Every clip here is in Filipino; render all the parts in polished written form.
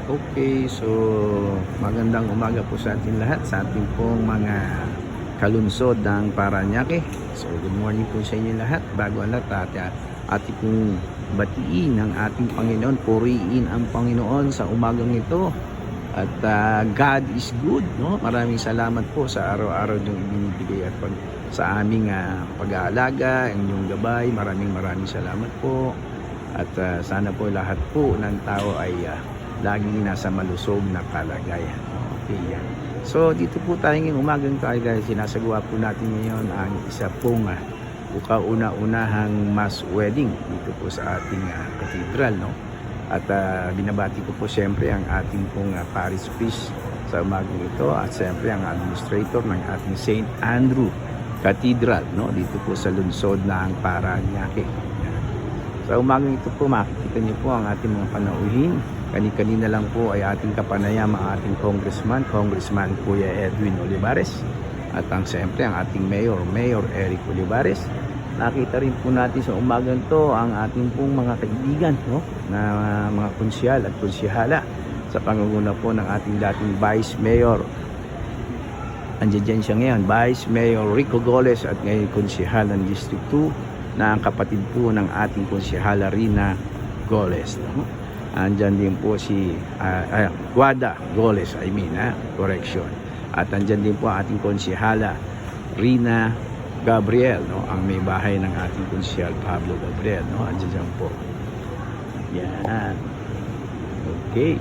Okay, so magandang umaga po sa ating lahat, sa ating pong mga kalunsod ng Parañaque. So good morning po sa inyo lahat. Bago ang lahat, ating pong batiin ng ating Panginoon, puriin ang Panginoon sa umagang ito. At God is good, no? Maraming salamat po sa araw-araw niyong ibinibigay at sa aming pag-aalaga, inyong gabay. Maraming salamat po. At sana po lahat po ng tao ay laging nasa malusog na kalagayan. Okay, yan. So dito po tayo ngayong umagang tayo dahil sinasagawa po natin ngayon ang isa pong kauna-unahang mass wedding dito po sa ating cathedral, no? At binabati ko po siyempre ang ating pong parish priest sa umagang ito at siyempre ang administrator ng ating St. Andrew Cathedral, no? Dito po sa lungsod ng Parañaque. Sa umagang ito po makikita niyo po ang ating mga panauhin. Kanina lang po ay ating kapanayam ang ating Congressman Kuya Edwin Olivares. At siyempre ang ating Mayor Eric Olivares. Nakita rin po natin sa umagang to ang ating pong mga kaibigan, no? Na mga konsyal at konsyhala sa pangunguna po ng ating dating Vice Mayor. Andiyan siya ngayon, Vice Mayor Rico Goles at ngayon konsyehal ng District 2 na ang kapatid po ng ating konsyehal Rina Goles, no? Andyan din po si Guada Goles, correction. At andyan din po ang ating konsyehal Rina Gabriel, no? Ang may bahay ng ating konsyehal Pablo Gabriel, no? Andyan po. Yan. Okay.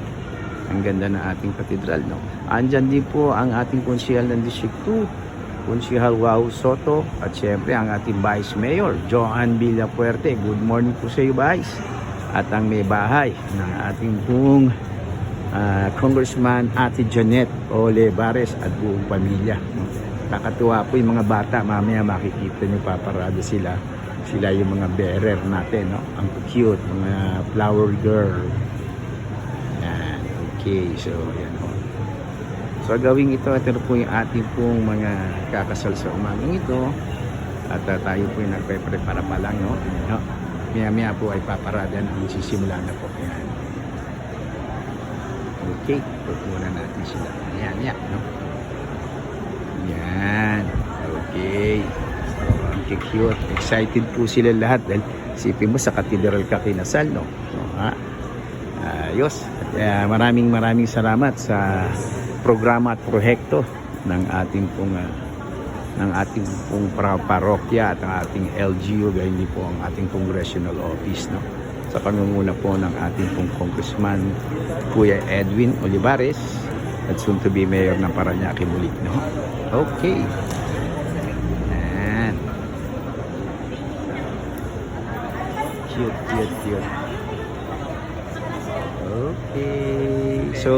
Ang ganda ng ating katedral, no? Andyan din po ang ating konsyehal ng District 2, konsyehal Wow Soto, at syempre ang ating Vice Mayor Johan Villapuerte. Good morning po sa iyo, Vice. At ang may bahay ng ating pong Congressman Ate Janet Olivares at buong pamilya, no? Kakatuwa po yung mga bata, mamaya makikita nyo paparado sila yung mga bearer natin, no? Ang cute, mga flower girl. Yan. Okay, so yan po. So gawing ito po yung ating pong mga kakasal sa umagang ito. At tayo po yung nagpe-prepara pa lang, no? Maya po ay paparada na ang sisimula na po. Yan. Okay, put muna natin sila. Yan, no? Yan. Okay. So, ang cute. Excited po sila lahat dahil isipin mo sa katedral ka kinasal, no? So, ayos. At maraming salamat sa programa at proyekto ng ating pong parokya at ang ating LGU, gayon din po ang ating congressional office, no? Sa pangunguna po ng ating pong Congressman Kuya Edwin Olivares at soon to be Mayor ng Parañaque Bulik, no? Okay. Yan. Cute. Okay. So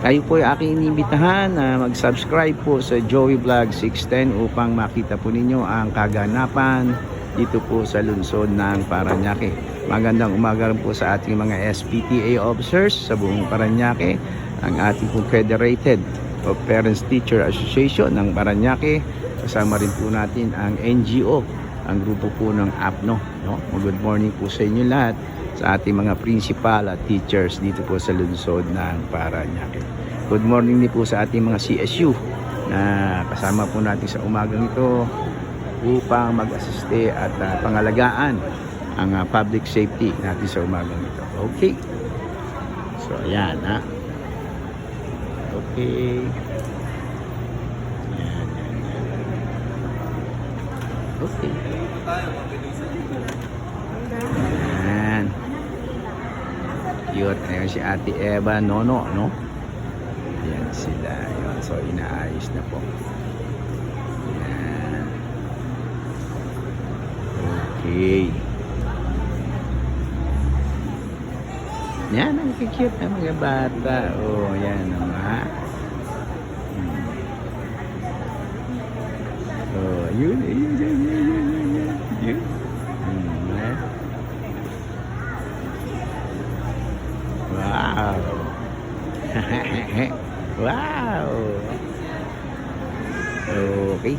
kayo po ay aking inimbitahan na mag-subscribe po sa Joey Vlog 610 upang makita po ninyo ang kaganapan dito po sa lungsod ng Parañaque. Magandang umaga rin po sa ating mga SPTA officers sa buong Parañaque, ang ating Confederated of Parents Teacher Association ng Parañaque. Kasama rin po natin ang NGO, ang grupo po ng APNO, no? Good morning po sa inyo lahat, sa ating mga principal at teachers dito po sa lungsod ng Parañaque. Good morning din po sa ating mga CSU na kasama po natin sa umagang ito upang mag-asiste at pangalagaan ang public safety natin sa umagang ito. Okay. So ayan, Okay. Yan. Okay. Yan. Cute. Ayan si Ate Eva Nono, no? Yan sila. Yan. So inaayos na po. Yan. Okay. Yan ang cute na mga bata. Oh, yan naman. Oh, yun. Wow. Wow. Okay.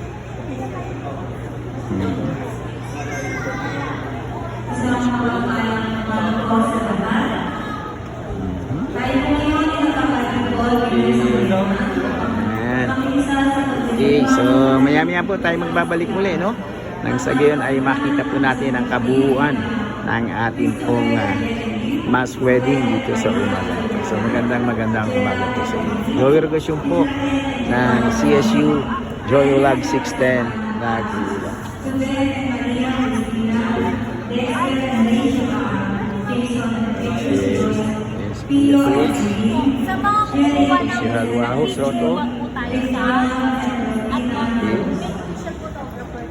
maya po tayo magbabalik muli, no? Nang sa gayon ay makita po natin ang kabuuan ng ating pong mass wedding dito sa Umaga. So magandang umaga po sa inyo. Congratulations po ng CSU Joyolab 610 na Gula. Sa mga kumukuha ng Si Halwaho Soto. po tayo sa at official photographer.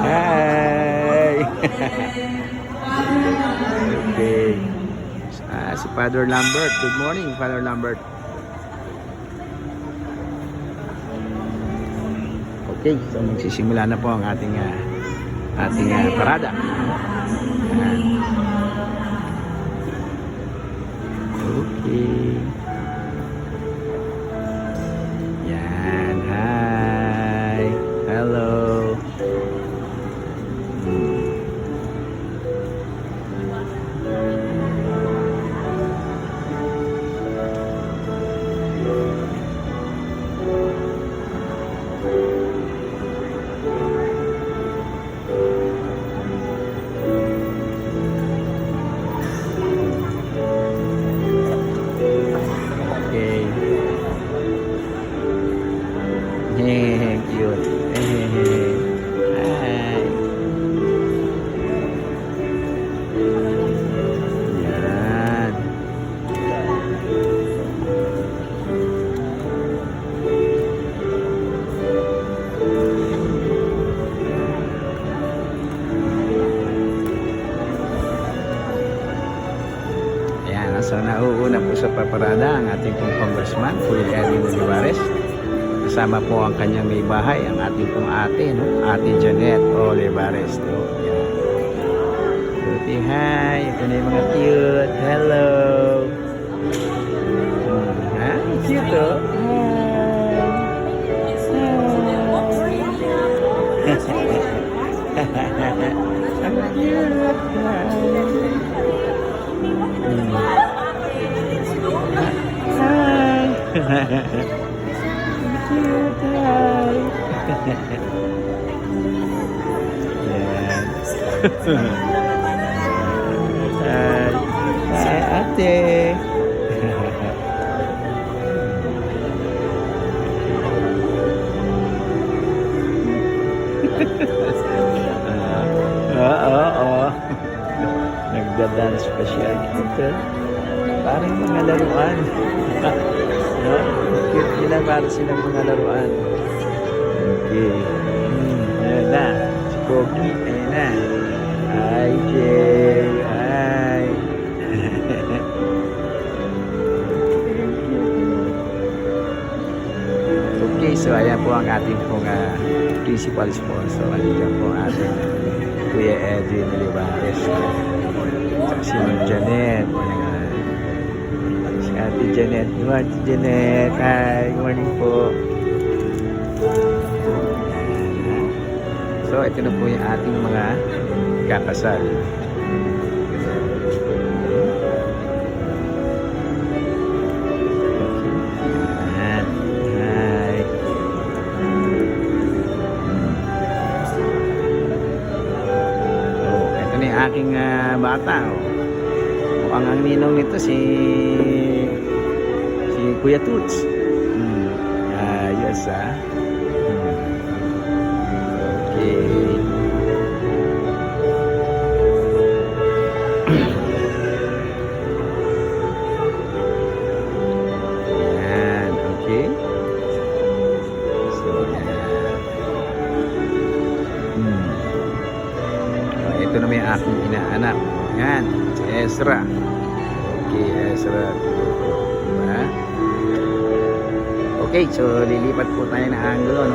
Hi! Okay. Si Father Lambert. Good morning, Father Lambert. Okay, so magsisimula na po ang ating parada. Ayan. Okay. Yan. Hi. Hello. Cute. Hi. Yan. Ayan, so nauuna po sa paparada ang ating pong congressman, Kuya Edwin Olivares. Kasama po ang kanyang may bahay, ang ating pong ate, no? Ate Janet Olivares, no? Yan. Buti, hi! Ito na yung mga cute. Hello! Ha? Cute, oh! Hi! Ang cute! Hi! Cute, hi! Yan. Hi! Hi, ate! Oo. Nagda-dance pa siya. Ito. Parang mga laruan. No? Cute nila, para silang mga laruan. Okay. Ayan na. Si Pogi. Ayan na. Hi, Jay. Hi. Okay, so ayan po ang ating pong principal sponsor. Ayan po ang ating Kuya Edwin Olivares. Si Ma'am Janet. Ayan. Si Ate Janet. Ate Janet. Hi. Good morning po. So, ito na po yung ating mga kakasal. Ayan. Hi. Oh, ito na yung aking bata. Oh. Mukhang ang ninong nito si Kuya Toots. Yes, Okay. Ayan, okay. So, ito na may aking inaanak. Ayan, si Ezra. Okay, Ezra. Diba? Okay, so lilipat po tayo ng angulo, no?